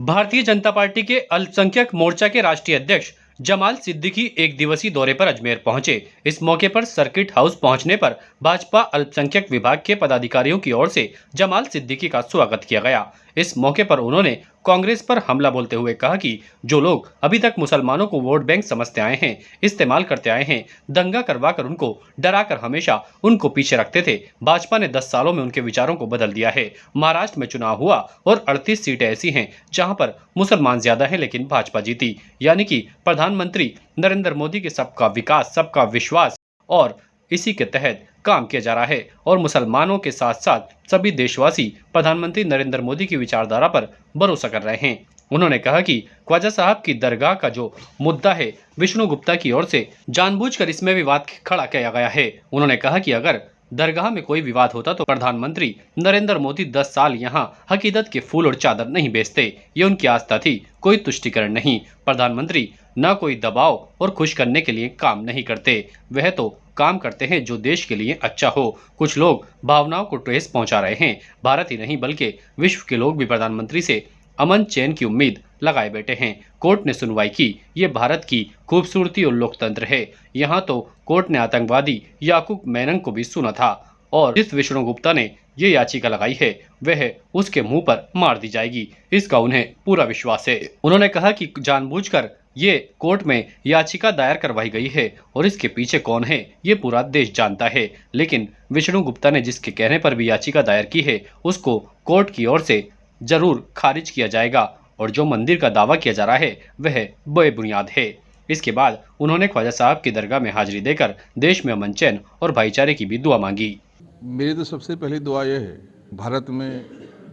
Bharatiya Janata party के अल्पसंख्यक मोर्चा के राष्ट्रीय अध्यक्ष जमाल सिद्दीकी एक दिवसीय दौरे पर अजमेर पहुंचे। इस मौके पर सर्किट हाउस पहुंचने पर भाजपा अल्पसंख्यक विभाग के पदाधिकारियों की ओर से जमाल सिद्दीकी का स्वागत किया गया। इस मौके पर उन्होंने कांग्रेस पर हमला बोलते हुए कहा कि जो लोग अभी तक मुसलमानों को वोट बैंक समझते आए हैं, इस्तेमाल करते आए हैं, दंगा करवा कर उनको डरा कर हमेशा उनको पीछे रखते थे, भाजपा ने 10 सालों में उनके विचारों को बदल दिया है। महाराष्ट्र में चुनाव हुआ और 38 सीटें ऐसी हैं जहां पर मुसलमान ज्यादा हैं लेकिन भाजपा जीती। यानी कि प्रधानमंत्री नरेंद्र मोदी के सबका विकास, सबका विश्वास और इसी के तहत काम किया जा रहा है और मुसलमानों के साथ साथ सभी देशवासी प्रधानमंत्री नरेंद्र मोदी की विचारधारा पर भरोसा कर रहे हैं। उन्होंने कहा कि ख्वाजा साहब की दरगाह का जो मुद्दा है, विष्णु गुप्ता की ओर से जानबूझकर इसमें विवाद खड़ा किया गया है। उन्होंने कहा कि अगर दरगाह में कोई विवाद होता तो प्रधानमंत्री नरेंद्र मोदी 10 साल यहाँ हकीकत के फूल और चादर नहीं बेचते। ये उनकी आस्था थी, कोई तुष्टिकरण नहीं। प्रधानमंत्री न कोई दबाव और खुश करने के लिए काम नहीं करते, वह तो काम करते हैं जो देश के लिए अच्छा हो। कुछ लोग भावनाओं को ठेस पहुंचा रहे हैं। भारत ही नहीं बल्कि विश्व के लोग भी प्रधानमंत्री से अमन चैन की उम्मीद लगाए बैठे हैं। कोर्ट ने सुनवाई की, ये भारत की खूबसूरती और लोकतंत्र है। यहाँ तो कोर्ट ने आतंकवादी याकूब मेनन को भी सुना था और जिस विष्णु गुप्ता ने ये याचिका लगाई है वह उसके मुंह पर मार दी जाएगी, इसका उन्हें पूरा विश्वास है। उन्होंने कहा कि जानबूझकर ये कोर्ट में याचिका दायर करवाई गई है और इसके पीछे कौन है ये पूरा देश जानता है, लेकिन विष्णु गुप्ता ने जिसके कहने पर भी याचिका दायर की है उसको कोर्ट की ओर से जरूर खारिज किया जाएगा और जो मंदिर का दावा किया जा रहा है वह बेबुनियाद है। इसके बाद उन्होंने ख्वाजा साहब की दरगाह में हाजिरी देकर देश में अमन चैन और भाईचारे की भी दुआ मांगी। मेरी तो सबसे पहली दुआ यह है, भारत में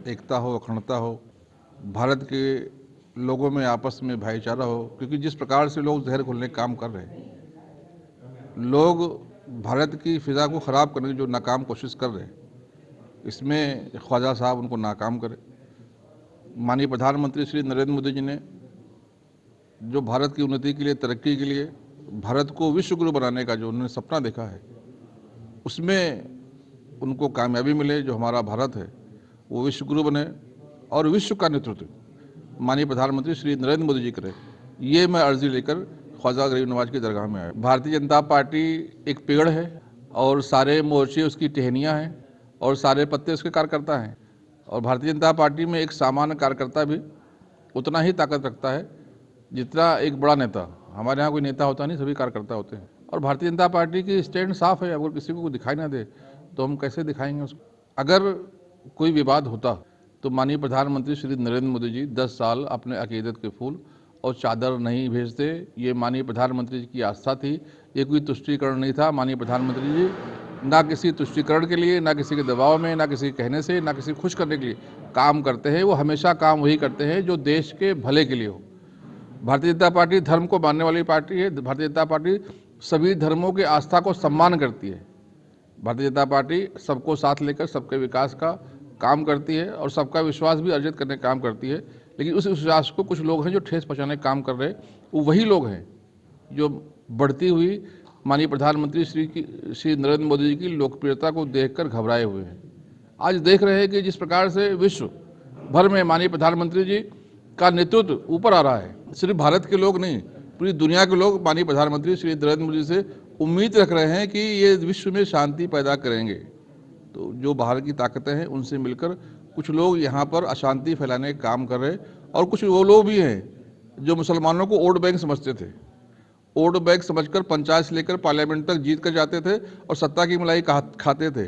एकता हो, अखंडता हो, भारत के लोगों में आपस में भाईचारा हो, क्योंकि जिस प्रकार से लोग जहर घोलने का काम कर रहे हैं, लोग भारत की फ़िज़ा को ख़राब करने की जो नाकाम कोशिश कर रहे हैं, इसमें ख्वाजा साहब उनको नाकाम करें। माननीय प्रधानमंत्री श्री नरेंद्र मोदी जी ने जो भारत की उन्नति के लिए, तरक्की के लिए, भारत को विश्व गुरु बनाने का जो उन्होंने सपना देखा है, उसमें उनको कामयाबी मिले। जो हमारा भारत है वो विश्व गुरु बने और विश्व का नेतृत्व माननीय प्रधानमंत्री श्री नरेंद्र मोदी जी करें, ये मैं अर्जी लेकर ख्वाजा गरीब नवाज की दरगाह में आया। भारतीय जनता पार्टी एक पेड़ है और सारे मोर्चे उसकी टहनियाँ हैं और सारे पत्ते उसके कार्यकर्ता हैं, और भारतीय जनता पार्टी में एक सामान्य कार्यकर्ता भी उतना ही ताकत रखता है जितना एक बड़ा नेता। हमारे यहाँ कोई नेता होता नहीं, सभी कार्यकर्ता होते हैं। और भारतीय जनता पार्टी की स्टैंड साफ है, अगर किसी को दिखाई ना दे तो हम कैसे दिखाएंगे उसको। अगर कोई विवाद होता तो माननीय प्रधानमंत्री श्री नरेंद्र मोदी जी 10 साल अपने अकीदत के फूल और चादर नहीं भेजते। ये माननीय प्रधानमंत्री जी की आस्था थी, ये कोई तुष्टिकरण नहीं था। माननीय प्रधानमंत्री जी ना किसी तुष्टिकरण के लिए, ना किसी के दबाव में, ना किसी के कहने से, ना किसी को खुश करने के लिए काम करते हैं। वो हमेशा काम वही करते हैं जो देश के भले के लिए हो। भारतीय जनता पार्टी धर्म को मानने वाली पार्टी है। भारतीय जनता पार्टी सभी धर्मों की आस्था को सम्मान करती है। भारतीय जनता पार्टी सबको साथ लेकर सबके विकास का काम करती है और सबका विश्वास भी अर्जित करने का काम करती है। लेकिन उस विश्वास को कुछ लोग हैं जो ठेस पहुंचाने का काम कर रहे हैं। वो वही लोग हैं जो बढ़ती हुई माननीय प्रधानमंत्री श्री नरेंद्र मोदी जी की लोकप्रियता को देखकर घबराए हुए हैं। आज देख रहे हैं कि जिस प्रकार से विश्व भर में माननीय प्रधानमंत्री जी का नेतृत्व ऊपर आ रहा है, सिर्फ भारत के लोग नहीं, पूरी दुनिया के लोग माननीय प्रधानमंत्री श्री नरेंद्र मोदी से उम्मीद रख रहे हैं कि ये विश्व में शांति पैदा करेंगे। तो जो बाहर की ताकतें हैं उनसे मिलकर कुछ लोग यहाँ पर अशांति फैलाने का काम कर रहे हैं, और कुछ वो लोग भी हैं जो मुसलमानों को वोट बैंक समझते थे। वोट बैंक समझकर पंचायत से लेकर पार्लियामेंट तक जीत कर जाते थे और सत्ता की मलाई खाते थे।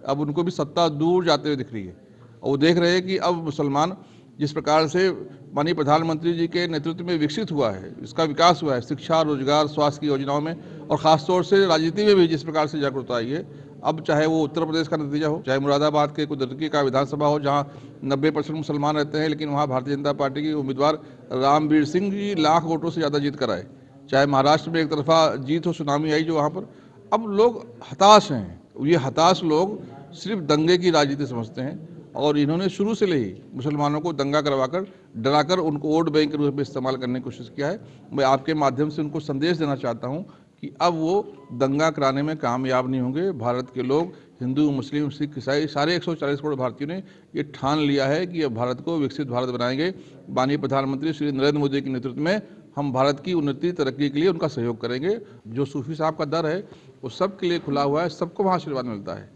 अब उनको भी सत्ता दूर जाते हुए दिख रही है, और वो देख रहे हैं कि अब मुसलमान जिस प्रकार से माननीय प्रधानमंत्री जी के नेतृत्व में विकसित हुआ है, इसका विकास हुआ है शिक्षा, रोजगार, स्वास्थ्य की योजनाओं में, और ख़ासतौर से राजनीति में भी जिस प्रकार से जागरूकता आई है। अब चाहे वो उत्तर प्रदेश का नतीजा हो, चाहे मुरादाबाद के कुदरती का विधानसभा हो जहां 90% मुसलमान रहते हैं, लेकिन वहां भारतीय जनता पार्टी की उम्मीदवार रामवीर सिंह जी लाख वोटों से ज़्यादा जीत कर आए। चाहे महाराष्ट्र में एक तरफा जीत हो, सुनामी आई जो वहाँ पर, अब लोग हताश हैं। ये हताश लोग सिर्फ दंगे की राजनीति समझते हैं, और इन्होंने शुरू से ही मुसलमानों को दंगा करवाकर, डराकर उनको वोट बैंक के रूप में इस्तेमाल करने की कोशिश किया है। मैं आपके माध्यम से उनको संदेश देना चाहता हूं कि अब वो दंगा कराने में कामयाब नहीं होंगे। भारत के लोग हिंदू, मुस्लिम, सिख, ईसाई सारे 140 करोड़ भारतीयों ने ये ठान लिया है कि अब भारत को विकसित भारत बनाएंगे। माननीय प्रधानमंत्री श्री नरेंद्र मोदी के नेतृत्व में हम भारत की उन्नति तरक्की के लिए उनका सहयोग करेंगे। जो सूफी साहब का दर है वो सबके लिए खुला हुआ है, सबको वहाँ आशीर्वाद मिलता है।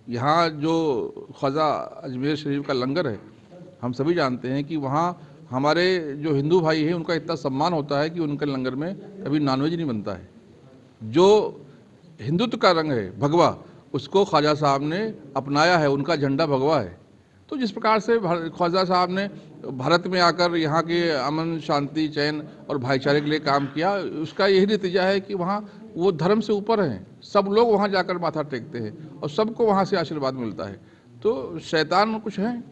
यहाँ जो ख्वाजा अजमेर शरीफ का लंगर है, हम सभी जानते हैं कि वहाँ हमारे जो हिंदू भाई हैं उनका इतना सम्मान होता है कि उनके लंगर में कभी नॉनवेज नहीं बनता है। जो हिंदुत्व का रंग है भगवा, उसको ख्वाजा साहब ने अपनाया है, उनका झंडा भगवा है। तो जिस प्रकार से ख्वाजा साहब ने भारत में आकर यहाँ के अमन, शांति, चैन और भाईचारे के लिए काम किया, उसका यही नतीजा है कि वहाँ वो धर्म से ऊपर हैं। सब लोग वहाँ जाकर माथा टेकते हैं और सबको वहाँ से आशीर्वाद मिलता है। तो शैतान कुछ हैं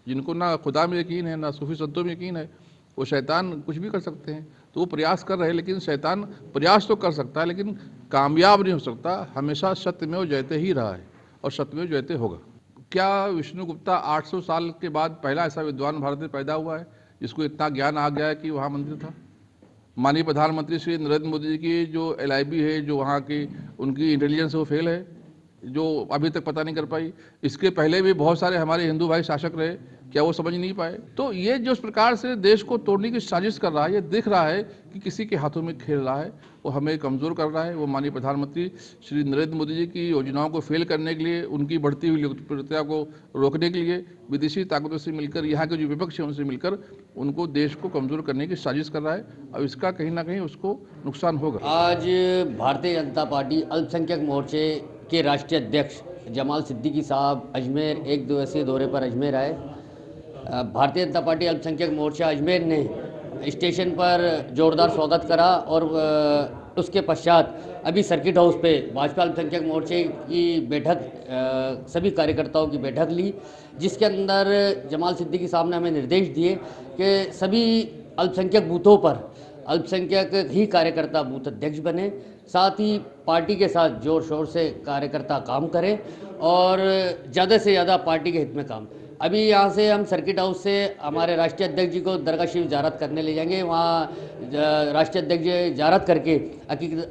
जिनको ना खुदा में यकीन है, ना सूफी संतों में यकीन है, वो शैतान कुछ भी कर सकते हैं। तो वो प्रयास कर रहे हैं, लेकिन शैतान प्रयास तो कर सकता है लेकिन कामयाब नहीं हो सकता। हमेशा सत्यमेव जयते ही रहा है और सत्यमेव जयते होगा। क्या विष्णु गुप्ता 800 साल के बाद पहला ऐसा विद्वान भारत में पैदा हुआ है जिसको इतना ज्ञान आ गया है कि वहाँ मंदिर था? माननीय प्रधानमंत्री श्री नरेंद्र मोदी जी की जो LIB है, जो वहाँ की उनकी इंटेलिजेंस वो फेल है, जो अभी तक पता नहीं कर पाई। इसके पहले भी बहुत सारे हमारे हिंदू भाई शासक रहे, क्या वो समझ नहीं पाए? तो ये जो इस प्रकार से देश को तोड़ने की साजिश कर रहा है, ये दिख रहा है कि किसी के हाथों में खेल रहा है, वो हमें कमज़ोर कर रहा है। वो माननीय प्रधानमंत्री श्री नरेंद्र मोदी जी की योजनाओं को फेल करने के लिए, उनकी बढ़ती हुई लोकप्रियता को रोकने के लिए विदेशी ताकतों से मिलकर, यहाँ के जो विपक्ष हैं उनसे मिलकर उनको देश को कमज़ोर करने की साजिश कर रहा है। अब इसका कहीं ना कहीं उसको नुकसान होगा। आज भारतीय जनता पार्टी अल्पसंख्यक मोर्चे के राष्ट्रीय अध्यक्ष जमाल सिद्दीकी साहब अजमेर एक दिवसीय दौरे पर अजमेर आए। भारतीय जनता पार्टी अल्पसंख्यक मोर्चा अजमेर ने स्टेशन पर जोरदार स्वागत करा और उसके पश्चात अभी सर्किट हाउस पे भाजपा अल्पसंख्यक मोर्चे की बैठक, सभी कार्यकर्ताओं की बैठक ली, जिसके अंदर जमाल सिद्दीकी साहब ने हमें निर्देश दिए कि सभी अल्पसंख्यक बूथों पर अल्पसंख्यक ही कार्यकर्ता बूथ अध्यक्ष बने, साथ ही पार्टी के साथ जोर शोर से कार्यकर्ता काम करें और ज़्यादा से ज़्यादा पार्टी के हित में काम। अभी यहाँ से हम सर्किट हाउस से हमारे राष्ट्रीय अध्यक्ष जी को दरगाह शरीफ ज़ियारत करने ले जाएंगे। वहाँ राष्ट्रीय अध्यक्ष जी ज़ियारत करके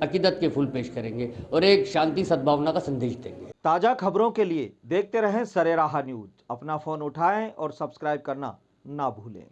अकीदत के फूल पेश करेंगे और एक शांति सद्भावना का संदेश देंगे। ताज़ा खबरों के लिए देखते रहें सरेराह न्यूज़। अपना फ़ोन उठाएं और सब्सक्राइब करना ना भूलें।